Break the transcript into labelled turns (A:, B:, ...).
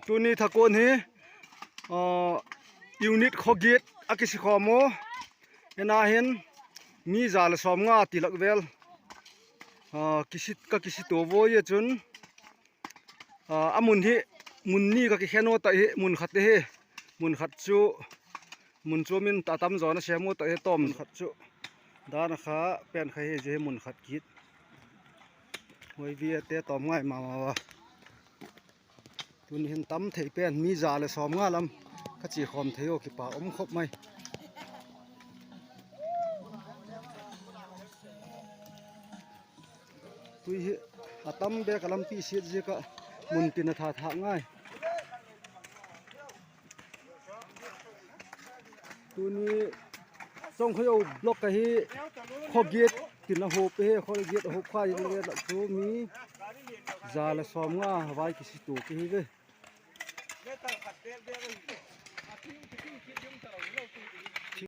A: ตัวนี้ถ้าโกนฮียูนิตข้อกีดอากิสิขอโมเห็นเห็นมีจาลสอมงาติลักเวลกิสิตัวโวยจุนมุนที่มุนนี่ก็กิเขโนตะมุนขัดเฮมุนขัดจูมุนจูมินตาตำจอนเสียมุตะต้มขัดจูด้านขาเป็นใครเจมุนขัดกีดไว้เวียเตะต้มง่ายมาวะตัวนี้เห็นตั้มเทเป็นมีจาเลยสอมงาลำขจีขอมเทโอกิปาครบไหมตัวนี้ตั้มเบกลำปีเสียจีก็มุนตินท่าง่ายตัวนี้ส่งเขาเอาบล็อกกันข้อเกียร์ตินหัวไปข้อเกียร์หัวควายเลยละตัวมีจาเลยสอมงาไว้กิสิตัวกี่เว้ย